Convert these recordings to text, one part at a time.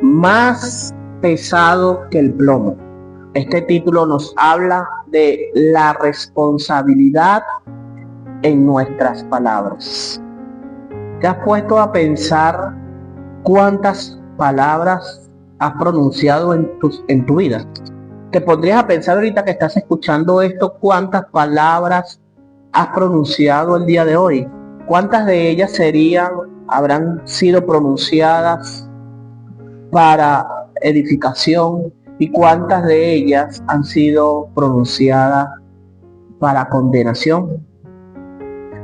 más pesado que el plomo. Este título nos habla de la responsabilidad en nuestras palabras. ¿Te has puesto a pensar cuántas palabras has pronunciado en tu vida? ¿Te pondrías a pensar ahorita que estás escuchando esto, cuántas palabras has pronunciado el día de hoy? ¿Cuántas de ellas habrán sido pronunciadas para edificación y cuántas de ellas han sido pronunciadas para condenación?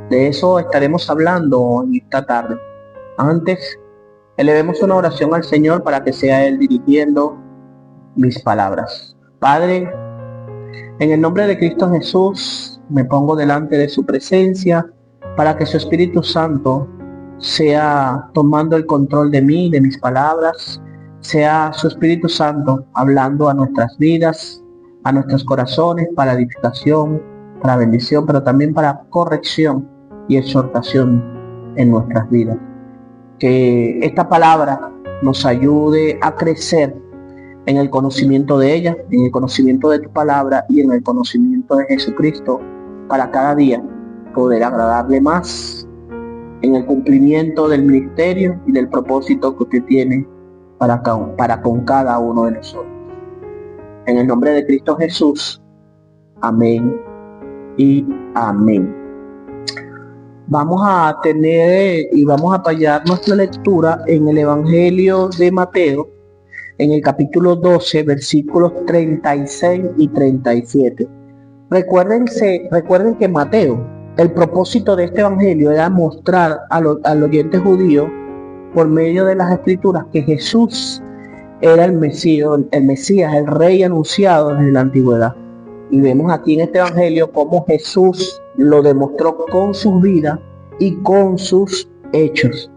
De eso estaremos hablando en esta tarde. Antes, elevemos una oración al Señor para que sea Él dirigiendo mis palabras. Padre, en el nombre de Cristo Jesús, me pongo delante de su presencia para que su Espíritu Santo sea tomando el control de mí, de mis palabras, sea su Espíritu Santo hablando a nuestras vidas, a nuestros corazones, para edificación, para bendición, pero también para corrección y exhortación en nuestras vidas. Que esta palabra nos ayude a crecer en el conocimiento de ella, en el conocimiento de tu palabra y en el conocimiento de Jesucristo, para cada día poder agradarle más en el cumplimiento del ministerio y del propósito que usted tiene para con cada uno de nosotros. En el nombre de Cristo Jesús, amén y amén. Vamos a tener y vamos a apoyar nuestra lectura en el Evangelio de Mateo, en el capítulo 12, versículos 36 y 37. Recuerden que Mateo, el propósito de este evangelio era mostrar al oyente judío, por medio de las escrituras, que Jesús era el Mesías, el Rey anunciado desde la antigüedad. Y vemos aquí en este evangelio cómo Jesús lo demostró con su vida y con sus hechos.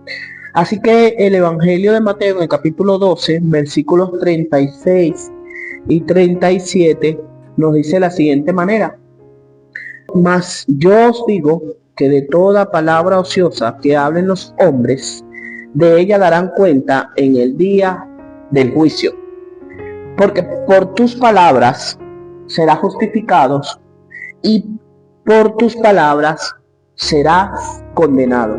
Así que el Evangelio de Mateo, en el capítulo 12, versículos 36 y 37, nos dice de la siguiente manera: Mas yo os digo que de toda palabra ociosa que hablen los hombres, de ella darán cuenta en el día del juicio. Porque por tus palabras serás justificado y por tus palabras serás condenado.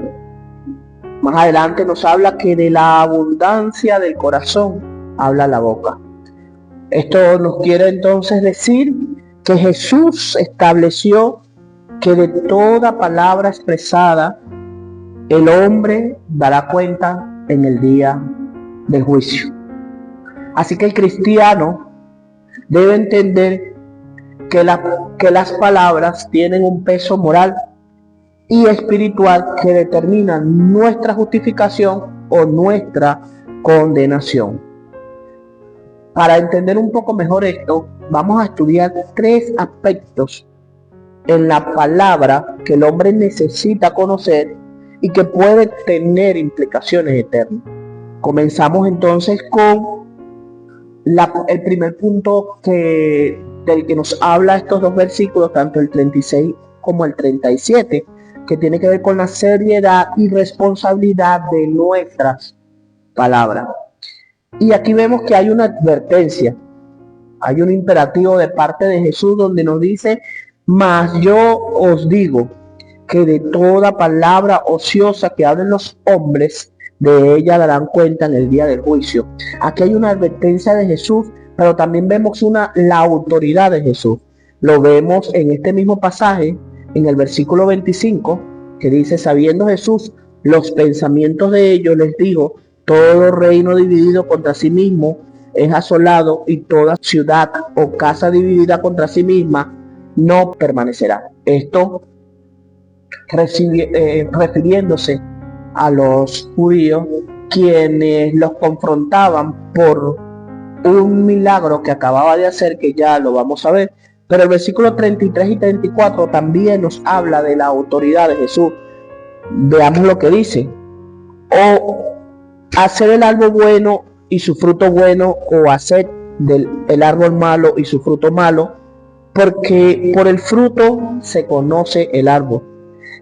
Más adelante nos habla que de la abundancia del corazón habla la boca. Esto nos quiere entonces decir que Jesús estableció que de toda palabra expresada el hombre dará cuenta en el día del juicio. Así que el cristiano debe entender que las palabras tienen un peso moral y espiritual que determinan nuestra justificación o nuestra condenación. Para entender un poco mejor esto, vamos a estudiar 3 aspectos en la palabra que el hombre necesita conocer y que puede tener implicaciones eternas. Comenzamos entonces con el primer punto del que nos habla estos 2 versículos, tanto el 36 como el 37, que tiene que ver con la seriedad y responsabilidad de nuestras palabras. Y aquí vemos que hay una advertencia, hay un imperativo de parte de Jesús donde nos dice: mas yo os digo que de toda palabra ociosa que hablen los hombres, de ella darán cuenta en el día del juicio. Aquí hay una advertencia de Jesús, pero también vemos la autoridad de Jesús. Lo vemos en este mismo pasaje, en el versículo 25, que dice: sabiendo Jesús los pensamientos de ellos, les digo, todo reino dividido contra sí mismo es asolado, y toda ciudad o casa dividida contra sí misma no permanecerá. Esto refiriéndose a los judíos, quienes los confrontaban por un milagro que acababa de hacer, que ya lo vamos a ver. Pero el versículo 33 y 34 también nos habla de la autoridad de Jesús. Veamos lo que dice: o hacer el árbol bueno y su fruto bueno, o hacer el árbol malo y su fruto malo, porque por el fruto se conoce el árbol.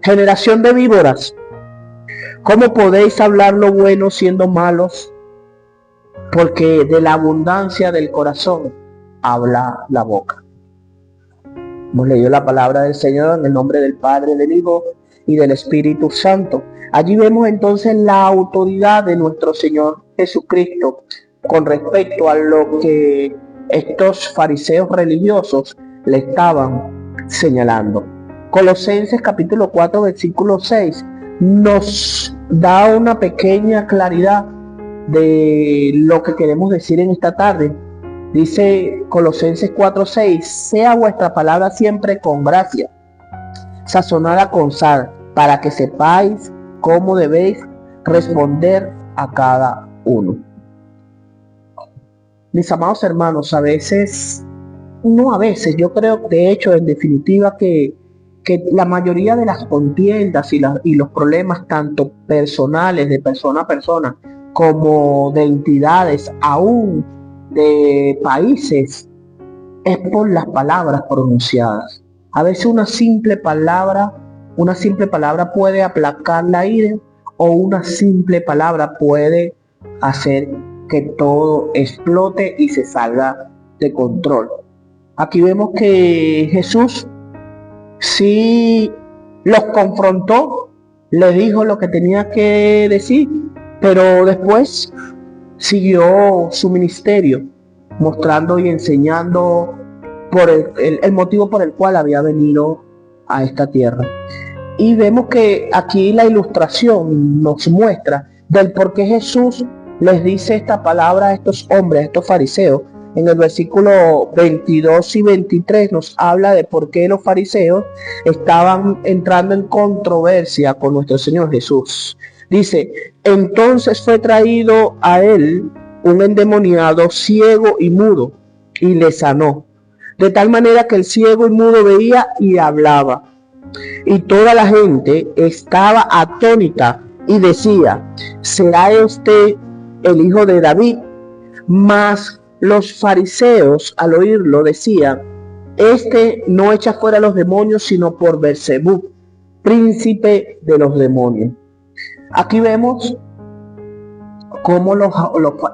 Generación de víboras, ¿cómo podéis hablar lo bueno siendo malos? porque de la abundancia del corazón habla la boca. Hemos leído la palabra del Señor en el nombre del Padre, del Hijo y del Espíritu Santo. Allí vemos entonces la autoridad de nuestro Señor Jesucristo con respecto a lo que estos fariseos religiosos le estaban señalando. Colosenses capítulo 4 versículo 6 nos da una pequeña claridad de lo que queremos decir en esta tarde. Dice Colosenses 4:6, sea vuestra palabra siempre con gracia, sazonada con sal, para que sepáis cómo debéis responder a cada uno. Mis amados hermanos, yo creo, de hecho, en definitiva, que la mayoría de las contiendas y los problemas, tanto personales, de persona a persona, como de entidades, aún de países, es por las palabras pronunciadas. A veces una simple palabra puede aplacar la ira, o una simple palabra puede hacer que todo explote y se salga de control. Aquí vemos que Jesús sí los confrontó, les dijo lo que tenía que decir, pero después siguió su ministerio, mostrando y enseñando por el motivo por el cual había venido a esta tierra. Y vemos que aquí la ilustración nos muestra del por qué Jesús les dice esta palabra a estos hombres, a estos fariseos. En el versículo 22 y 23 nos habla de por qué los fariseos estaban entrando en controversia con nuestro Señor Jesús. Dice, entonces fue traído a él un endemoniado ciego y mudo, y le sanó, de tal manera que el ciego y mudo veía y hablaba. Y toda la gente estaba atónita y decía, ¿será este el hijo de David? Mas los fariseos, al oírlo, decían, este no echa fuera los demonios, sino por Beelzebub, príncipe de los demonios. Aquí vemos cómo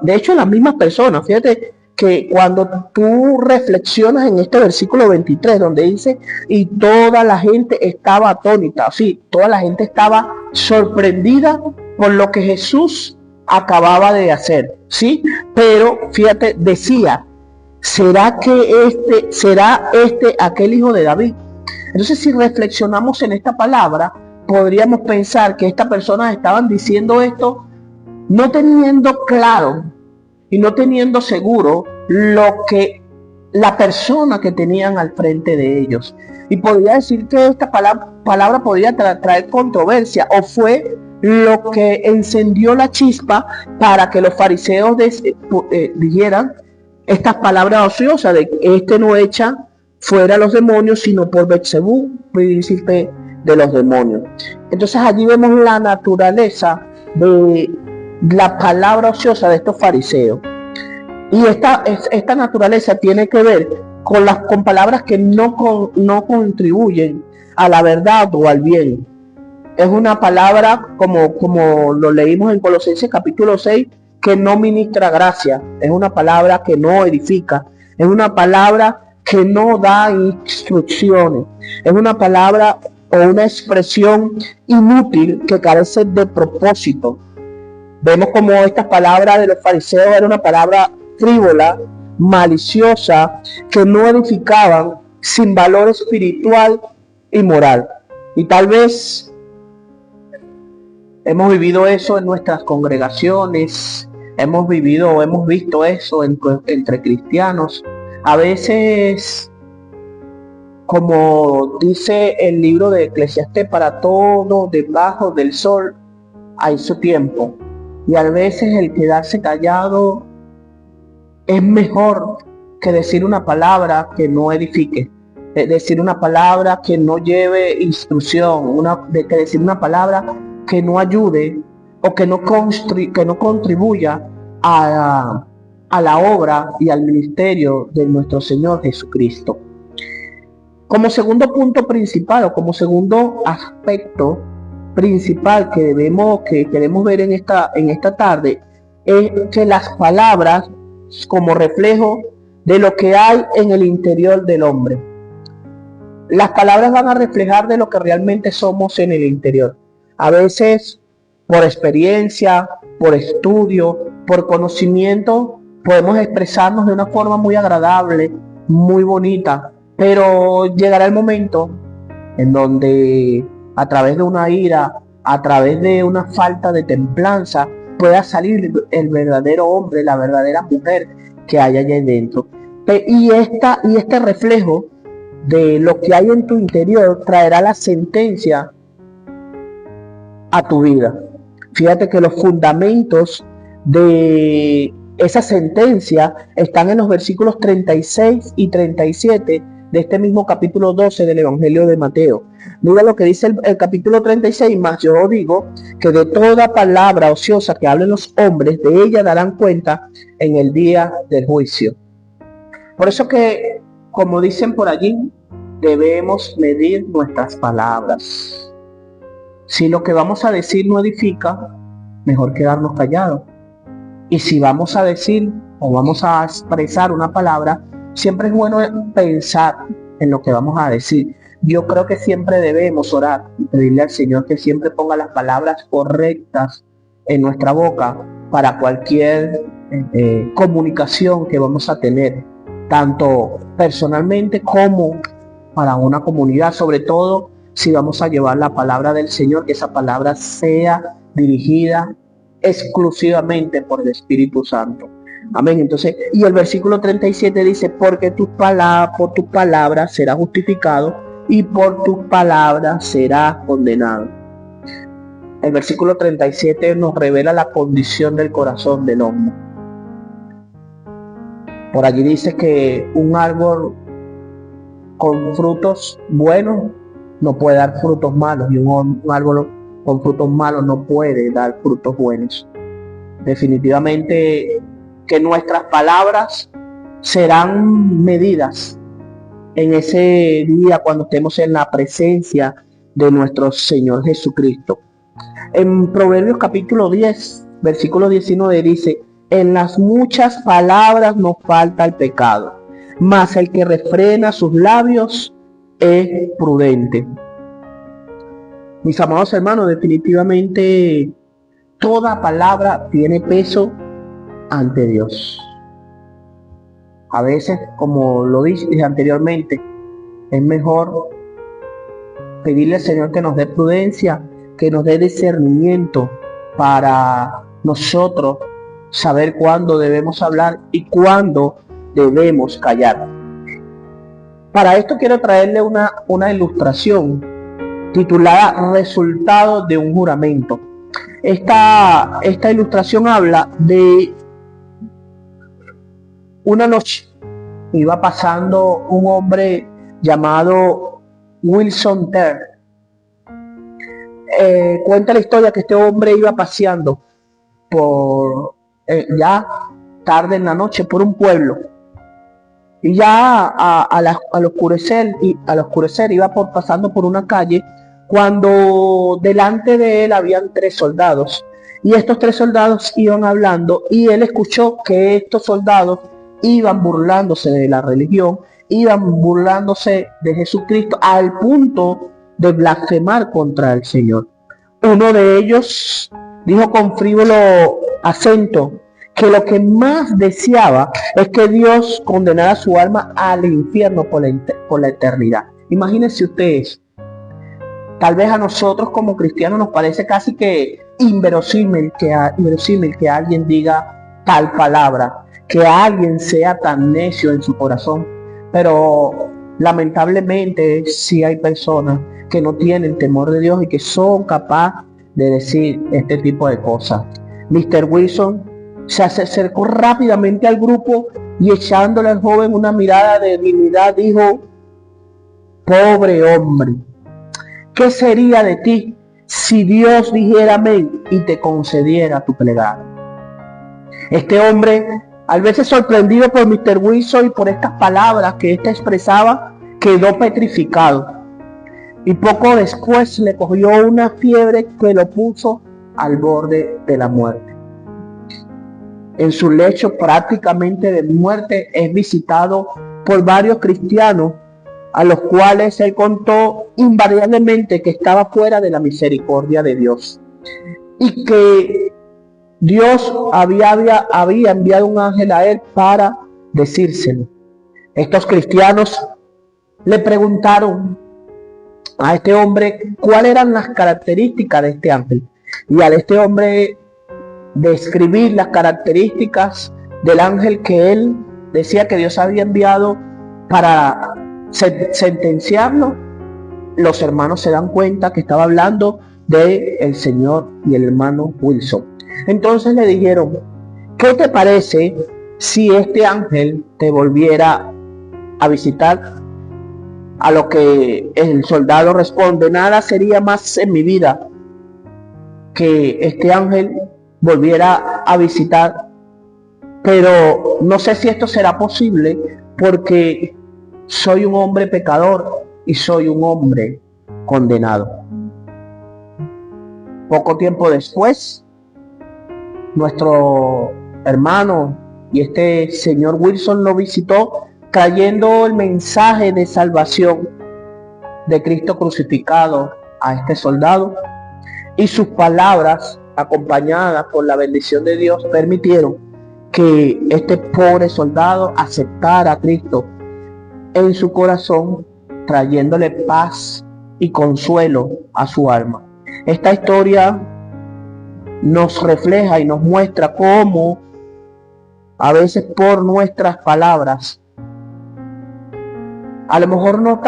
de hecho las mismas personas, fíjate que cuando tú reflexionas en este versículo 23, donde dice, y toda la gente estaba atónita, sí, toda la gente estaba sorprendida por lo que Jesús acababa de hacer, sí, pero fíjate, decía, ¿será este aquel hijo de David? Entonces, si reflexionamos en esta palabra, podríamos pensar que estas personas estaban diciendo esto no teniendo claro y no teniendo seguro lo que la persona que tenían al frente de ellos. Y podría decir que esta palabra podría traer controversia, o fue lo que encendió la chispa para que los fariseos dijeran estas palabras ociosas de que este no echa fuera los demonios, sino por Beelzebub, príncipe de los demonios. Entonces allí vemos la naturaleza de la palabra ociosa de estos fariseos. Y esta naturaleza tiene que ver con palabras que no contribuyen a la verdad o al bien. Es una palabra, como lo leímos en Colosenses capítulo 6, que no ministra gracia. Es una palabra que no edifica. Es una palabra que no da instrucciones. Es una palabra o una expresión inútil que carece de propósito. Vemos como estas palabras de los fariseos era una palabra frívola, maliciosa, que no edificaban, sin valor espiritual y moral. Y tal vez hemos vivido eso en nuestras congregaciones, hemos visto eso entre cristianos. A veces, como dice el libro de Eclesiastés, para todo debajo del sol hay su tiempo. Y a veces el quedarse callado es mejor que decir una palabra que no edifique, decir una palabra que no lleve instrucción, que decir una palabra que no ayude o que no contribuya a la obra y al ministerio de nuestro Señor Jesucristo. Como segundo punto principal, o como segundo aspecto principal que queremos ver en esta tarde, es que las palabras como reflejo de lo que hay en el interior del hombre. Las palabras van a reflejar de lo que realmente somos en el interior. A veces, por experiencia, por estudio, por conocimiento, podemos expresarnos de una forma muy agradable, muy bonita, pero llegará el momento en donde a través de una ira, a través de una falta de templanza, pueda salir el verdadero hombre, la verdadera mujer que hay allá dentro. Y este reflejo de lo que hay en tu interior traerá la sentencia a tu vida. Fíjate que los fundamentos de esa sentencia están en los versículos 36 y 37 de este mismo capítulo 12 del Evangelio de Mateo. Mira lo que dice el capítulo 36, más yo digo que de toda palabra ociosa que hablen los hombres, de ella darán cuenta en el día del juicio. Por eso que, como dicen por allí, debemos medir nuestras palabras. Si lo que vamos a decir no edifica, mejor quedarnos callados. Y si vamos a decir o vamos a expresar una palabra, siempre es bueno pensar en lo que vamos a decir. Yo creo que siempre debemos orar y pedirle al Señor que siempre ponga las palabras correctas en nuestra boca para cualquier comunicación que vamos a tener, tanto personalmente como para una comunidad, sobre todo si vamos a llevar la palabra del Señor, que esa palabra sea dirigida exclusivamente por el Espíritu Santo. Amén. Entonces, y el versículo 37 dice, porque por tu palabra será justificado y por tu palabra será condenado. El versículo 37 nos revela la condición del corazón del hombre. Por allí dice que un árbol con frutos buenos no puede dar frutos malos, y un árbol con frutos malos no puede dar frutos buenos. Definitivamente que nuestras palabras serán medidas en ese día cuando estemos en la presencia de nuestro Señor Jesucristo. En Proverbios capítulo 10, versículo 19 dice, en las muchas palabras no falta el pecado, mas el que refrena sus labios es prudente. Mis amados hermanos, definitivamente toda palabra tiene peso ante Dios. A veces, como lo dije anteriormente, es mejor pedirle al Señor que nos dé prudencia, que nos dé discernimiento para nosotros saber cuándo debemos hablar y cuándo debemos callar. Para esto quiero traerle una ilustración titulada Resultado de un juramento. Esta ilustración habla de una noche. Iba pasando un hombre llamado Wilson Terr. Cuenta la historia que este hombre iba paseando por ya tarde en la noche por un pueblo, y ya al oscurecer iba pasando por una calle cuando delante de él habían 3 soldados, y estos 3 soldados iban hablando, y él escuchó que estos soldados iban burlándose de la religión, iban burlándose de Jesucristo al punto de blasfemar contra el Señor. Uno de ellos dijo con frívolo acento que lo que más deseaba es que Dios condenara su alma al infierno por la eternidad. Imagínense ustedes, tal vez a nosotros como cristianos nos parece casi que inverosímil que alguien diga tal palabra, que alguien sea tan necio en su corazón, pero lamentablemente sí hay personas que no tienen temor de Dios y que son capaces de decir este tipo de cosas. Mr. Wilson se acercó rápidamente al grupo y echándole al joven una mirada de dignidad dijo, pobre hombre, ¿qué sería de ti si Dios dijera amén y te concediera tu plegaria? Este hombre, al verse sorprendido por Mr. Wilson y por estas palabras que éste expresaba, quedó petrificado. Y poco después le cogió una fiebre que lo puso al borde de la muerte. en su lecho prácticamente de muerte, es visitado por varios cristianos a los cuales él contó invariablemente que estaba fuera de la misericordia de Dios y que Dios había enviado un ángel a él para decírselo. Estos cristianos le preguntaron a este hombre cuáles eran las características de este ángel, y al este hombre describir las características del ángel que él decía que Dios había enviado para sentenciarlo, los hermanos se dan cuenta que estaba hablando de el señor y el hermano Wilson. Entonces le dijeron: ¿qué te parece si este ángel te volviera a visitar? A lo que el soldado responde: nada sería más en mi vida que este ángel volviera a visitar, pero no sé si esto será posible porque soy un hombre pecador y soy un hombre condenado. Poco tiempo después, nuestro hermano y este señor Wilson lo visitó trayendo el mensaje de salvación de Cristo crucificado a este soldado, y sus palabras, acompañadas por la bendición de Dios, permitieron que este pobre soldado aceptara a Cristo en su corazón, trayéndole paz y consuelo a su alma. Esta historia nos refleja y nos muestra cómo a veces por nuestras palabras, a lo mejor no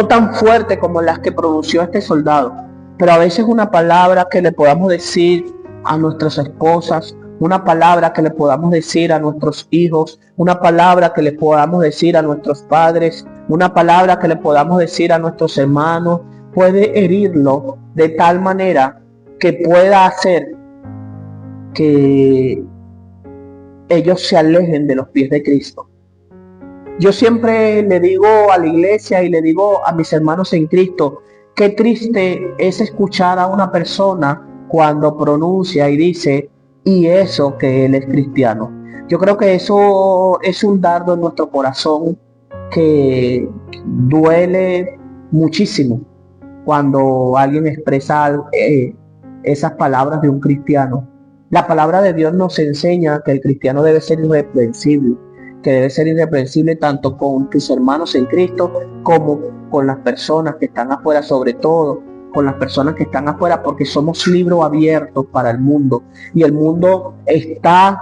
tan fuerte como las que pronunció este soldado, pero a veces una palabra que le podamos decir a nuestras esposas, una palabra que le podamos decir a nuestros hijos, una palabra que le podamos decir a nuestros padres, una palabra que le podamos decir a nuestros hermanos, puede herirlo de tal manera que pueda hacer que ellos se alejen de los pies de Cristo. Yo siempre le digo a la iglesia y le digo a mis hermanos en Cristo, qué triste es escuchar a una persona cuando pronuncia y dice: y eso que él es cristiano. Yo creo que eso es un dardo en nuestro corazón que duele muchísimo cuando alguien expresa esas palabras de un cristiano. La palabra de Dios nos enseña que el cristiano debe ser irreprensible, tanto con tus hermanos en Cristo como con las personas que están afuera, sobre todo con las personas que están afuera, porque somos libro abierto para el mundo, y el mundo está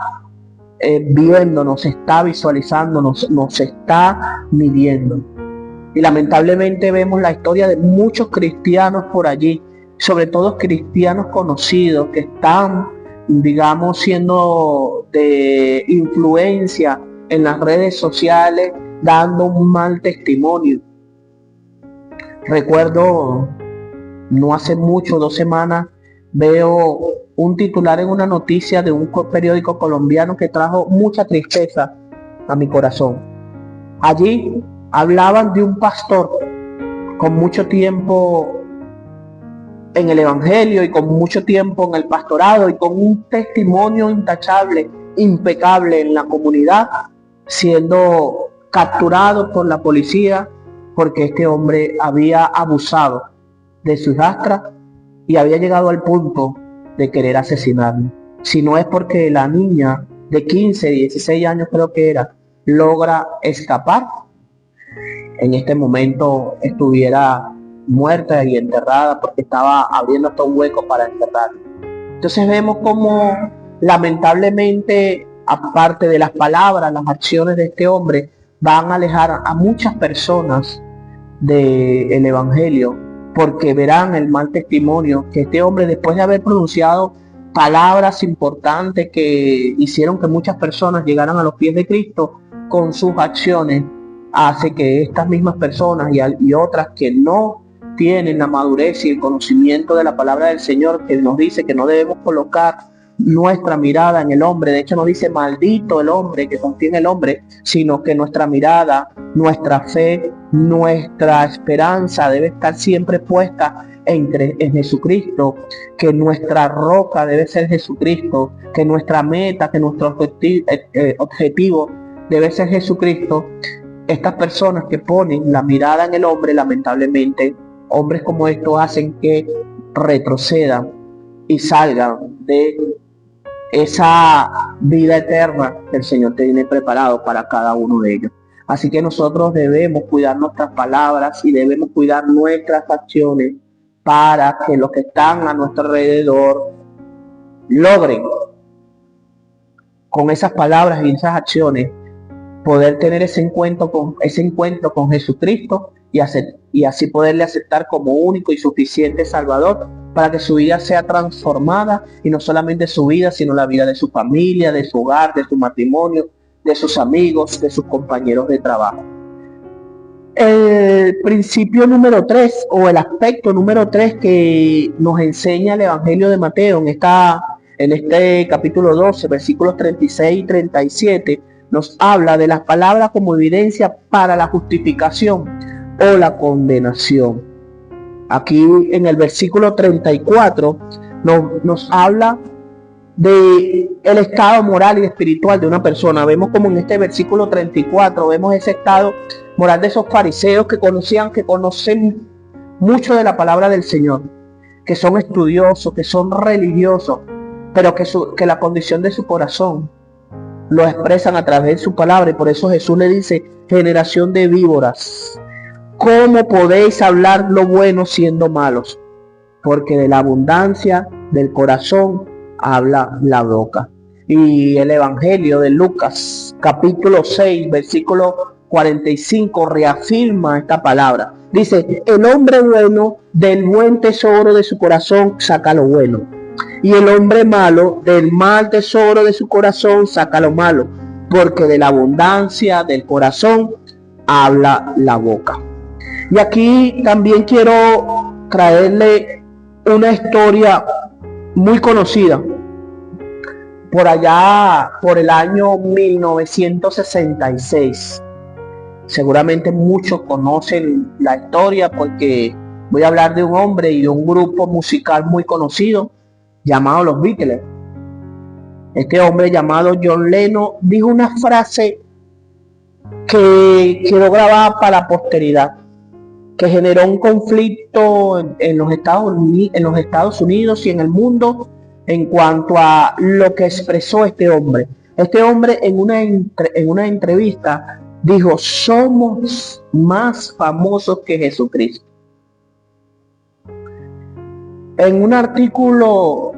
viéndonos, está visualizándonos, nos está midiendo. Y lamentablemente vemos la historia de muchos cristianos por allí, sobre todo cristianos conocidos que están, digamos, siendo de influencia en las redes sociales, dando un mal testimonio. Recuerdo, no hace mucho, 2 semanas, veo un titular en una noticia de un periódico colombiano que trajo mucha tristeza a mi corazón. Allí hablaban de un pastor con mucho tiempo en el evangelio y con mucho tiempo en el pastorado y con un testimonio intachable, impecable en la comunidad, siendo capturado por la policía porque este hombre había abusado de su hijastra y había llegado al punto de querer asesinarlo. Si no es porque la niña de 15, 16 años creo que era, logra escapar, en este momento estuviera muerta y enterrada, porque estaba abriendo hasta un hueco para enterrarla. Entonces vemos cómo lamentablemente, aparte de las palabras, las acciones de este hombre van a alejar a muchas personas del evangelio, porque verán el mal testimonio que este hombre, después de haber pronunciado palabras importantes que hicieron que muchas personas llegaran a los pies de Cristo, con sus acciones hace que estas mismas personas y otras que no tienen la madurez y el conocimiento de la palabra del Señor, que nos dice que no debemos colocar nuestra mirada en el hombre. De hecho nos dice: maldito el hombre que confía en el hombre, sino que nuestra mirada, nuestra fe, nuestra esperanza debe estar siempre puesta en Jesucristo, que nuestra roca debe ser Jesucristo, que nuestra meta, que nuestro objetivo debe ser Jesucristo. Estas personas que ponen la mirada en el hombre, lamentablemente, hombres como estos hacen que retrocedan y salgan de esa vida eterna que el Señor tiene preparado para cada uno de ellos. Así que nosotros debemos cuidar nuestras palabras y debemos cuidar nuestras acciones para que los que están a nuestro alrededor logren con esas palabras y esas acciones poder tener ese encuentro con Jesucristo y así poderle aceptar como único y suficiente Salvador para que su vida sea transformada, y no solamente su vida, sino la vida de su familia, de su hogar, de su matrimonio, de sus amigos, de sus compañeros de trabajo. El principio número 3 o el aspecto número 3 que nos enseña el Evangelio de Mateo en este capítulo 12, versículos 36 y 37, nos habla de las palabras como evidencia para la justificación o la condenación. Aquí en el versículo 34 nos habla de el estado moral y espiritual de una persona. Vemos como en este versículo 34 vemos ese estado moral de esos fariseos que conocen mucho de la palabra del Señor, que son estudiosos, que son religiosos, pero que la condición de su corazón lo expresan a través de su palabra. Y por eso Jesús le dice: generación de víboras, ¿cómo podéis hablar lo bueno siendo malos? Porque de la abundancia del corazón habla la boca. Y el Evangelio de Lucas, capítulo 6, versículo 45, reafirma esta palabra. Dice: el hombre bueno del buen tesoro de su corazón saca lo bueno, y el hombre malo del mal tesoro de su corazón saca lo malo, porque de la abundancia del corazón habla la boca. Y aquí también quiero traerle una historia muy conocida. Por allá, por el año 1966. Seguramente muchos conocen la historia porque voy a hablar de un hombre y de un grupo musical muy conocido llamado los Beatles. Este hombre llamado John Lennon dijo una frase que quedó grabada para la posteridad, que generó un conflicto en los Estados Unidos y en el mundo en cuanto a lo que expresó este hombre. Este hombre en una entrevista dijo: somos más famosos que Jesucristo. En un artículo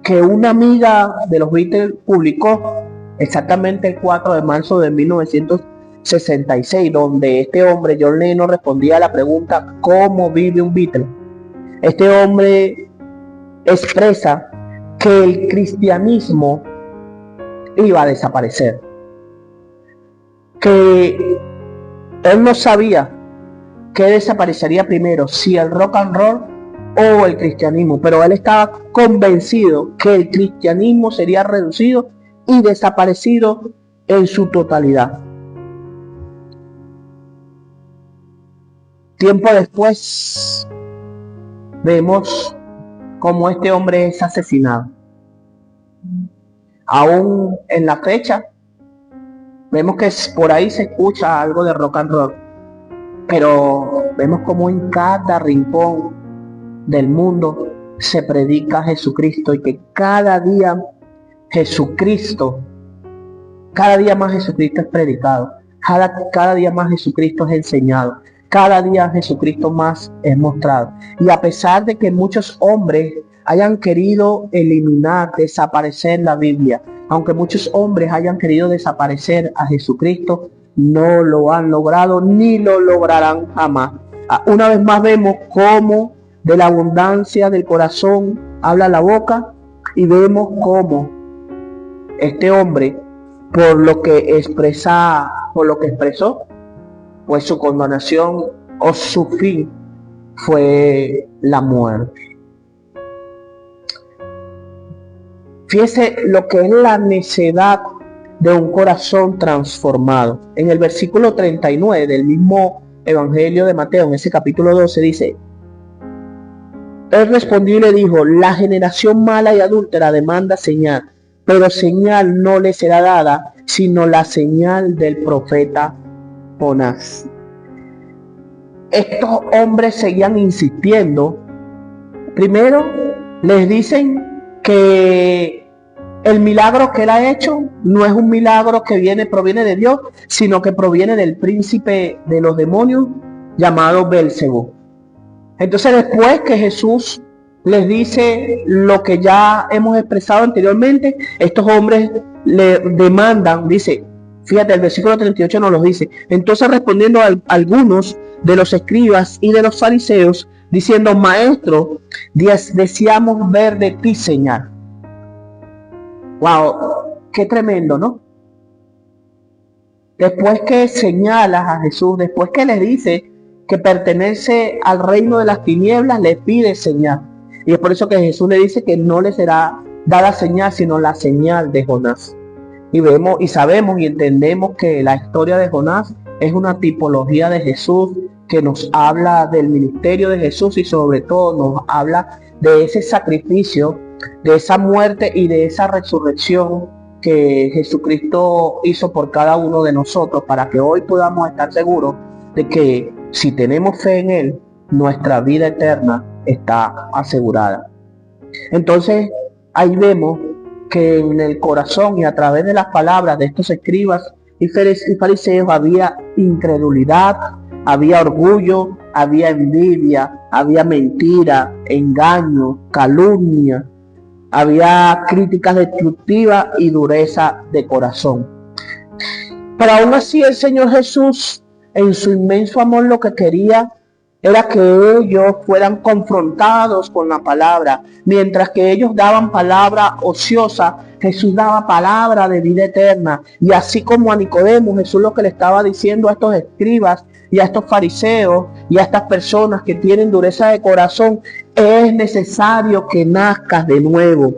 que una amiga de los Beatles publicó exactamente el 4 de marzo de 1966, donde este hombre, John Lennon, respondía a la pregunta: ¿cómo vive un Beatle? Este hombre expresa que el cristianismo iba a desaparecer, que él no sabía qué desaparecería primero, si el rock and roll o el cristianismo, pero él estaba convencido que el cristianismo sería reducido y desaparecido en su totalidad. Tiempo después vemos cómo este hombre es asesinado. Aún en la fecha vemos que por ahí se escucha algo de rock and roll, pero vemos como en cada rincón del mundo se predica Jesucristo, y que cada día más Jesucristo es predicado, cada día más Jesucristo es enseñado, cada día Jesucristo más es mostrado. Y a pesar de que muchos hombres hayan querido eliminar, desaparecer la Biblia, aunque muchos hombres hayan querido desaparecer a Jesucristo, no lo han logrado ni lo lograrán jamás. Una vez más vemos cómo de la abundancia del corazón habla la boca, y vemos cómo este hombre, por lo que expresó, pues su condenación o su fin fue la muerte. Fíjese lo que es la necedad de un corazón transformado. En el versículo 39 del mismo Evangelio de Mateo, en ese capítulo 12, dice: Él respondió y le dijo: la generación mala y adúltera demanda señal, pero señal no le será dada, sino la señal del profeta Jonás. Estos hombres seguían insistiendo. Primero, les dicen que el milagro que él ha hecho no es un milagro que proviene de Dios, sino que proviene del príncipe de los demonios llamado Beelzebú. Entonces, después que Jesús les dice lo que ya hemos expresado anteriormente, estos hombres le demandan, dice, fíjate, el versículo 38 nos lo dice: entonces respondiendo a algunos de los escribas y de los fariseos, diciendo: maestro, deseamos ver de ti señal. Wow, qué tremendo, ¿no? Después que señalas a Jesús, después que le dice que pertenece al reino de las tinieblas, le pide señal. Y es por eso que Jesús le dice que no le será dada señal, sino la señal de Jonás. Y vemos y sabemos y entendemos que la historia de Jonás es una tipología de Jesús, que nos habla del ministerio de Jesús y sobre todo nos habla de ese sacrificio, de esa muerte y de esa resurrección que Jesucristo hizo por cada uno de nosotros, para que hoy podamos estar seguros de que si tenemos fe en Él, nuestra vida eterna está asegurada. Entonces, ahí vemos que en el corazón y a través de las palabras de estos escribas y fariseos había incredulidad, había orgullo, había envidia, había mentira, engaño, calumnia, había críticas destructivas y dureza de corazón. Pero aún así el Señor Jesús, en su inmenso amor, lo que quería era que ellos fueran confrontados con la palabra. Mientras que ellos daban palabra ociosa, Jesús daba palabra de vida eterna. Y así como a Nicodemo, Jesús lo que le estaba diciendo a estos escribas y a estos fariseos y a estas personas que tienen dureza de corazón: es necesario que nazcas de nuevo.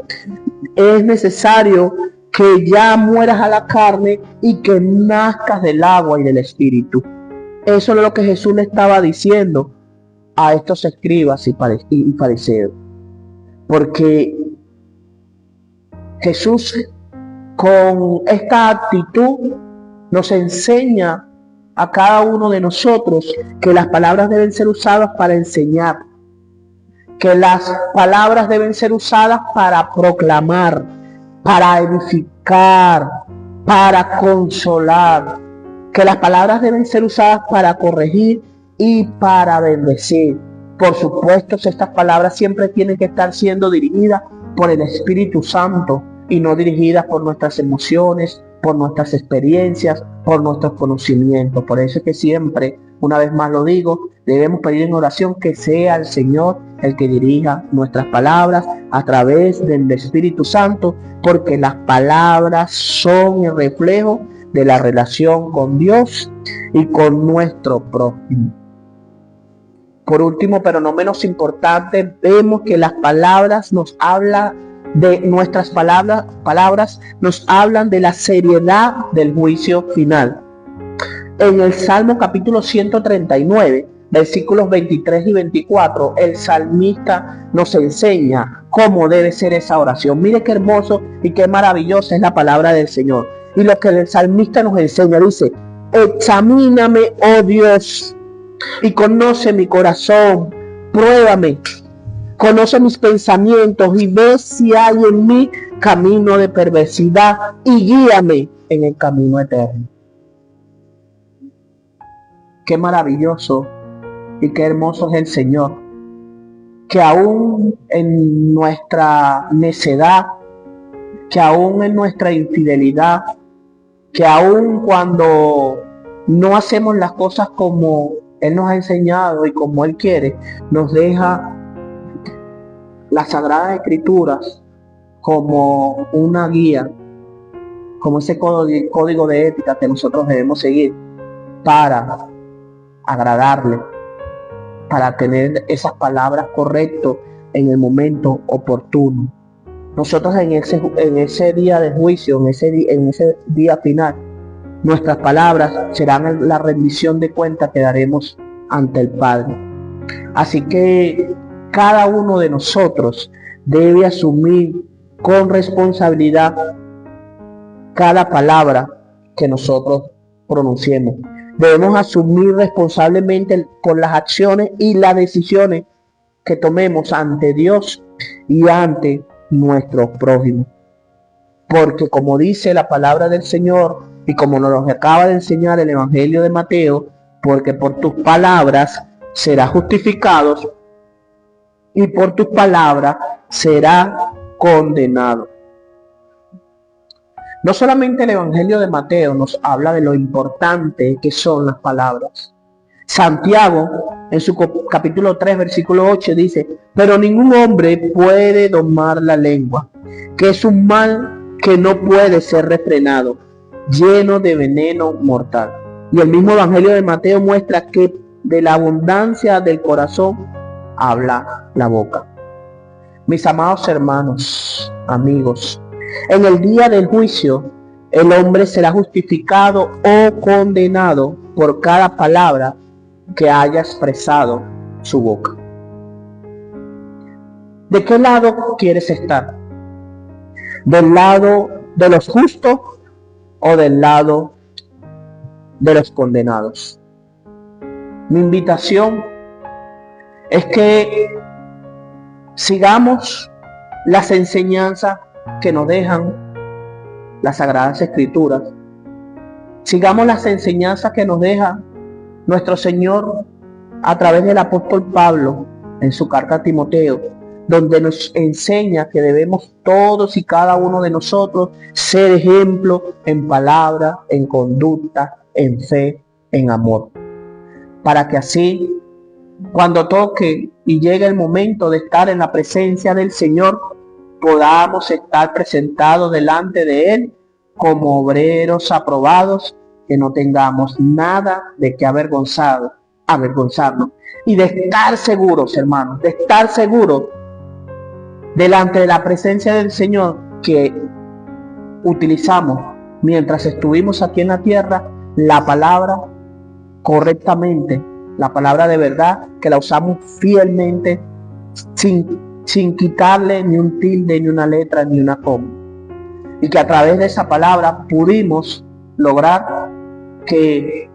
Es necesario que ya mueras a la carne y que nazcas del agua y del espíritu. Eso es lo que Jesús le estaba diciendo a estos escribas y fariseos. Porque Jesús, con esta actitud, nos enseña a cada uno de nosotros que las palabras deben ser usadas para enseñar, que las palabras deben ser usadas para proclamar, para edificar, para consolar, que las palabras deben ser usadas para corregir y para bendecir. Por supuesto, estas palabras siempre tienen que estar siendo dirigidas por el Espíritu Santo y no dirigidas por nuestras emociones, por nuestras experiencias, por nuestros conocimientos. Por eso es que siempre, una vez más lo digo, debemos pedir en oración que sea el Señor el que dirija nuestras palabras a través del Espíritu Santo, porque las palabras son el reflejo de la relación con Dios y con nuestro prójimo. Por último, pero no menos importante, vemos que las palabras nos hablan de nuestras palabras nos hablan de la seriedad del juicio final. En el Salmo capítulo 139, versículos 23 y 24, el salmista nos enseña cómo debe ser esa oración. Mire qué hermoso y qué maravillosa es la palabra del Señor. Y lo que el salmista nos enseña, dice: examíname, oh Dios, y conoce mi corazón, pruébame, conoce mis pensamientos y ve si hay en mí camino de perversidad y guíame en el camino eterno. Qué maravilloso y qué hermoso es el Señor, que aún en nuestra necedad, que aún en nuestra infidelidad, que aún cuando no hacemos las cosas como Él nos ha enseñado y como Él quiere, nos deja las Sagradas Escrituras como una guía, como ese código de ética que nosotros debemos seguir para agradarle, para tener esas palabras correctas en el momento oportuno. Nosotros en ese día de juicio, en ese día final, nuestras palabras serán la rendición de cuentas que daremos ante el Padre. Así que cada uno de nosotros debe asumir con responsabilidad cada palabra que nosotros pronunciemos. Debemos asumir responsablemente por las acciones y las decisiones que tomemos ante Dios y ante nuestros prójimos. Porque como dice la palabra del Señor y como nos lo acaba de enseñar el Evangelio de Mateo, porque por tus palabras serás justificados y por tus palabras serás condenado. No solamente el Evangelio de Mateo nos habla de lo importante que son las palabras. Santiago, en su capítulo 3, versículo 8, dice: pero ningún hombre puede domar la lengua, que es un mal que no puede ser refrenado, lleno de veneno mortal. Y el mismo Evangelio de Mateo muestra que de la abundancia del corazón habla la boca. Mis amados hermanos, amigos, en el día del juicio, el hombre será justificado o condenado por cada palabra que haya expresado su boca. ¿De qué lado quieres estar? ¿Del lado de los justos o del lado de los condenados? Mi invitación es que sigamos las enseñanzas que nos dejan las Sagradas Escrituras. Sigamos las enseñanzas que nos deja nuestro Señor a través del apóstol Pablo en su carta a Timoteo, donde nos enseña que debemos todos y cada uno de nosotros ser ejemplo en palabra, en conducta, en fe, en amor. Para que así, cuando toque y llegue el momento de estar en la presencia del Señor, podamos estar presentados delante de Él como obreros aprobados, que no tengamos nada de qué avergonzarnos, y de estar seguros, hermanos, de estar seguros delante de la presencia del Señor, que utilizamos mientras estuvimos aquí en la tierra la palabra correctamente, la palabra de verdad, que la usamos fielmente sin quitarle ni un tilde, ni una letra, ni una coma, y que a través de esa palabra pudimos lograr que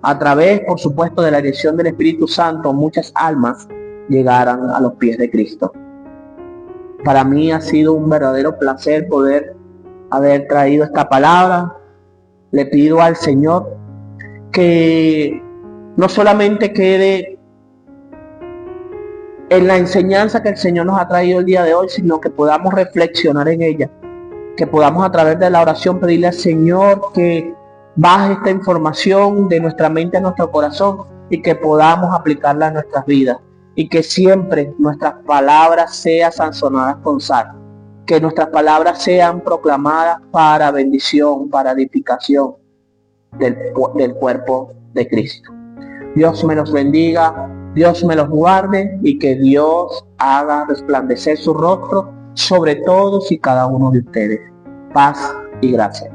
a través, por supuesto, de la dirección del Espíritu Santo, muchas almas llegaran a los pies de Cristo. Para mí ha sido un verdadero placer poder haber traído esta palabra. Le pido al Señor que no solamente quede en la enseñanza que el Señor nos ha traído el día de hoy, sino que podamos reflexionar en ella, que podamos a través de la oración pedirle al Señor que baje esta información de nuestra mente a nuestro corazón y que podamos aplicarla a nuestras vidas, y que siempre nuestras palabras sean sazonadas con sal, que nuestras palabras sean proclamadas para bendición, para edificación del cuerpo de Cristo. Dios me los bendiga, Dios me los guarde, y que Dios haga resplandecer su rostro sobre todos y cada uno de ustedes. Paz y gracia.